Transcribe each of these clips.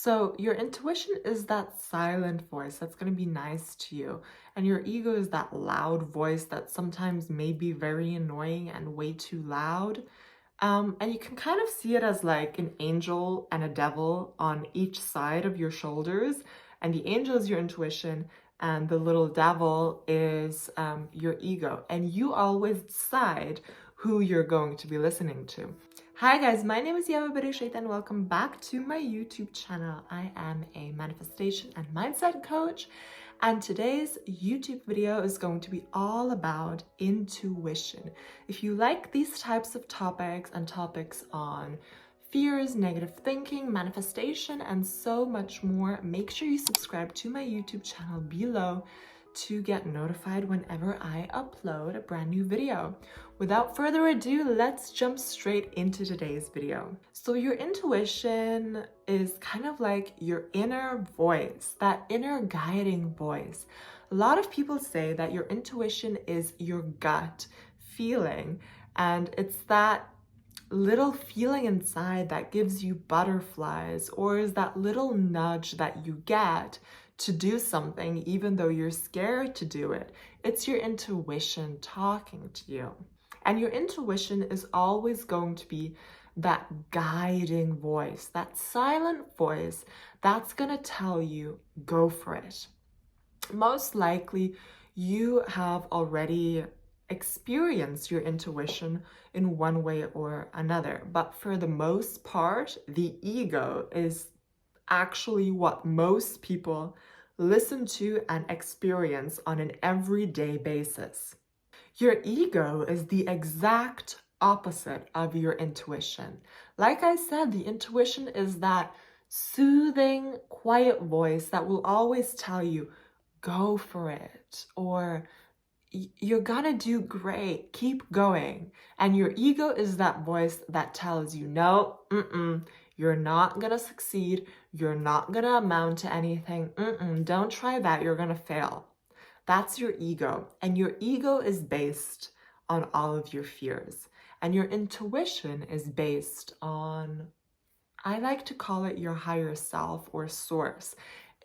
So your intuition is that silent voice that's going to be nice to you. And your ego is that loud voice that sometimes may be very annoying and way too loud. And you can kind of see it as like an angel and a devil on each side of your shoulders. And the angel is your intuition, and the little devil is your ego. And you always decide who you're going to be listening to. Hi guys, my name is Ieva Bereisaite and welcome back to my YouTube channel. I am a manifestation and mindset coach, and today's YouTube video is going to be all about intuition. If you like these types of topics and topics on fears, negative thinking, manifestation, and so much more, make sure you subscribe to my YouTube channel below to get notified whenever I upload a brand new video. Without further ado, let's jump straight into today's video. So your intuition is kind of like your inner voice, that inner guiding voice. A lot of people say that your intuition is your gut feeling, and it's that little feeling inside that gives you butterflies, or is that little nudge that you get to do something even though you're scared to do it. It's your intuition talking to you. And your intuition is always going to be that guiding voice, that silent voice that's going to tell you, go for it. Most likely, you have already experienced your intuition in one way or another. But for the most part, the ego is actually what most people listen to and experience on an everyday basis. Your ego is the exact opposite of your intuition. Like I said, the intuition is that soothing, quiet voice that will always tell you, go for it, or you're gonna do great, keep going. And your ego is that voice that tells you, no, you're not gonna succeed, you're not gonna amount to anything, don't try that, you're gonna fail. That's your ego. And your ego is based on all of your fears. And your intuition is based on, I like to call it your higher self or source.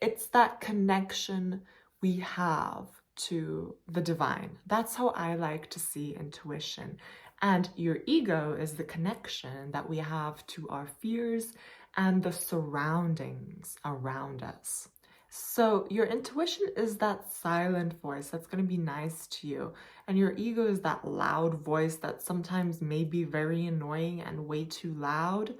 It's that connection we have to the divine. That's how I like to see intuition. And your ego is the connection that we have to our fears and the surroundings around us. So your intuition is that silent voice that's going to be nice to you. And your ego is that loud voice that sometimes may be very annoying and way too loud.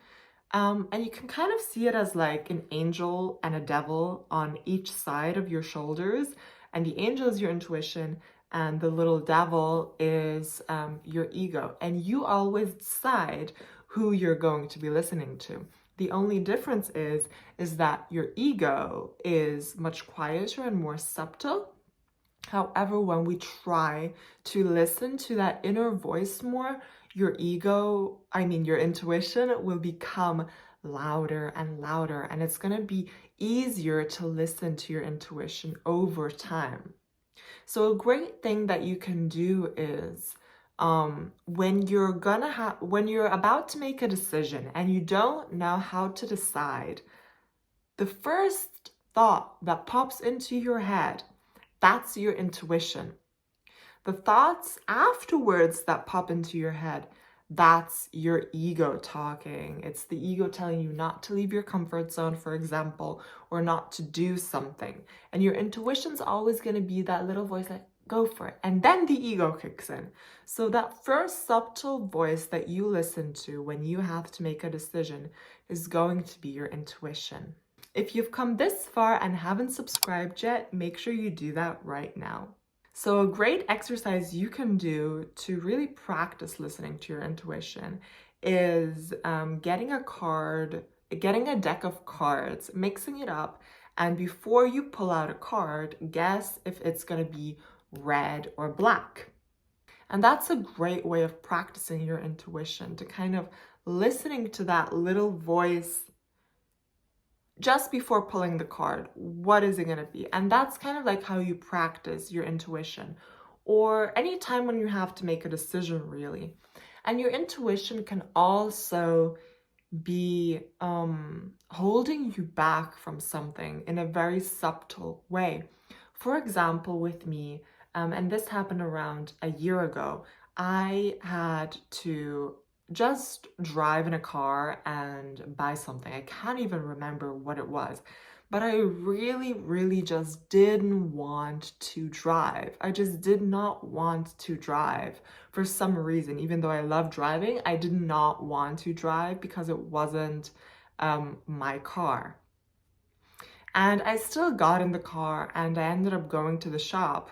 And you can kind of see it as like an angel and a devil on each side of your shoulders. And the angel is your intuition, and the little devil is your ego. And you always decide who you're going to be listening to. The only difference is that your ego is much quieter and more subtle. However, when we try to listen to that inner voice more, your intuition will become louder and louder, and it's going to be easier to listen to your intuition over time. So a great thing that you can do is when you're about to make a decision and you don't know how to decide, the first thought that pops into your head, that's your intuition. The thoughts afterwards that pop into your head, that's your ego talking. It's the ego telling you not to leave your comfort zone, for example, or not to do something. And your intuition's always going to be that little voice like, go for it. And then the ego kicks in. So that first subtle voice that you listen to when you have to make a decision is going to be your intuition. If you've come this far and haven't subscribed yet, make sure you do that right now. So a great exercise you can do to really practice listening to your intuition is getting a deck of cards, mixing it up, and before you pull out a card, guess if it's going to be red or black. And that's a great way of practicing your intuition, to kind of listening to that little voice just before pulling the card. What is it going to be? And that's kind of like how you practice your intuition, or any time when you have to make a decision, really. And your intuition can also be holding you back from something in a very subtle way. For example, with me, and this happened around a year ago, I had to just drive in a car and buy something. I can't even remember what it was, but I really, really just didn't want to drive. I just did not want to drive for some reason. Even though I love driving, I did not want to drive because it wasn't my car. And I still got in the car and I ended up going to the shop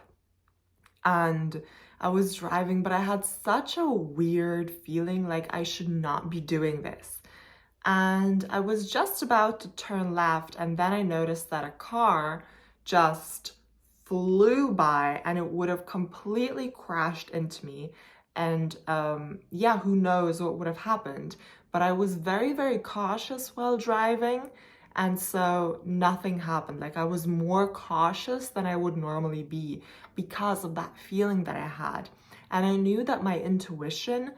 and I was driving, but I had such a weird feeling like I should not be doing this. And I was just about to turn left, and then I noticed that a car just flew by and it would have completely crashed into me. And yeah, who knows what would have happened. But I was very, very cautious while driving. And so nothing happened. Like I was more cautious than I would normally be because of that feeling that I had. And I knew that my intuition,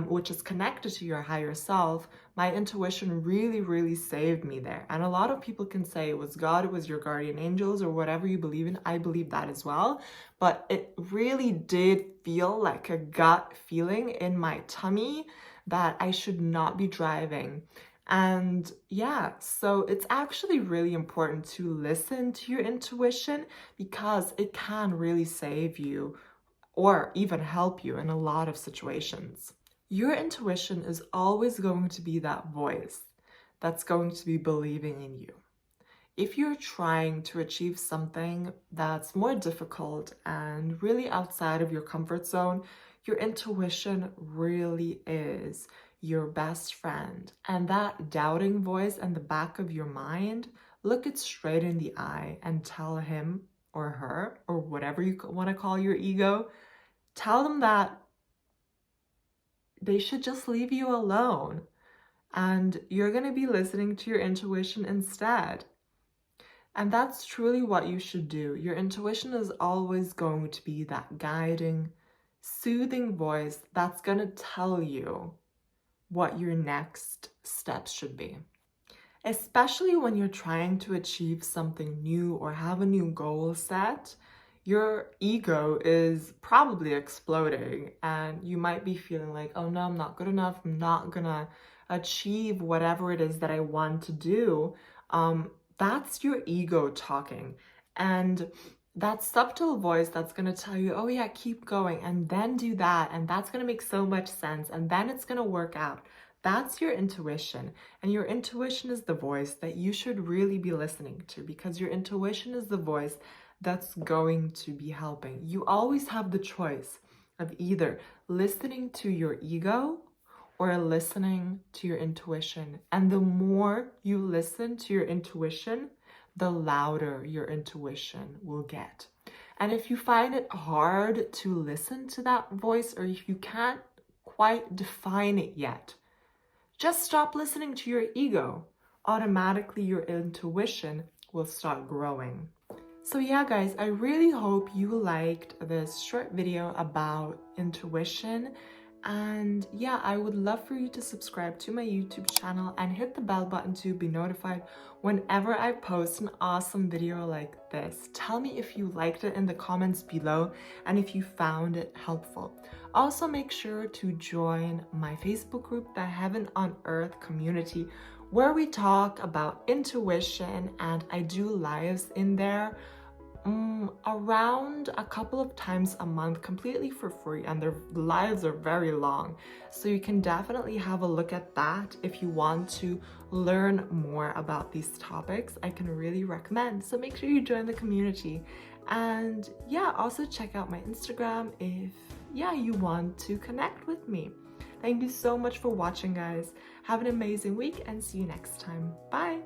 which is connected to your higher self, my intuition really, really saved me there. And a lot of people can say it was God, it was your guardian angels, or whatever you believe in. I believe that as well. But it really did feel like a gut feeling in my tummy that I should not be driving. And yeah, so it's actually really important to listen to your intuition because it can really save you or even help you in a lot of situations. Your intuition is always going to be that voice that's going to be believing in you. If you're trying to achieve something that's more difficult and really outside of your comfort zone, your intuition really is your best friend. And that doubting voice in the back of your mind, look it straight in the eye and tell him or her, or whatever you want to call your ego, tell them that they should just leave you alone and you're going to be listening to your intuition instead. And that's truly what you should do. Your intuition is always going to be that guiding, soothing voice that's going to tell you what your next steps should be. Especially when you're trying to achieve something new or have a new goal set, your ego is probably exploding and you might be feeling like, oh no, I'm not good enough. I'm not gonna achieve whatever it is that I want to do. That's your ego talking. And that subtle voice that's going to tell you, oh yeah, keep going and then do that. And that's going to make so much sense. And then it's going to work out. That's your intuition. And your intuition is the voice that you should really be listening to because your intuition is the voice that's going to be helping. You always have the choice of either listening to your ego or listening to your intuition. And the more you listen to your intuition, the louder your intuition will get. And if you find it hard to listen to that voice, or if you can't quite define it yet, just stop listening to your ego. Automatically, your intuition will start growing. So yeah, guys, I really hope you liked this short video about intuition. And yeah, I would love for you to subscribe to my YouTube channel and hit the bell button to be notified whenever I post an awesome video like this. Tell me if you liked it in the comments below and if you found it helpful. Also, make sure to join my Facebook group, the Heaven on Earth community, where we talk about intuition and I do lives in there around a couple of times a month completely for free, and their lives are very long, so you can definitely have a look at that if you want to learn more about these topics. I can really recommend, so make sure you join the community. And yeah, also check out my Instagram if you want to connect with me. Thank you so much for watching, guys. Have an amazing week and see you next time. Bye.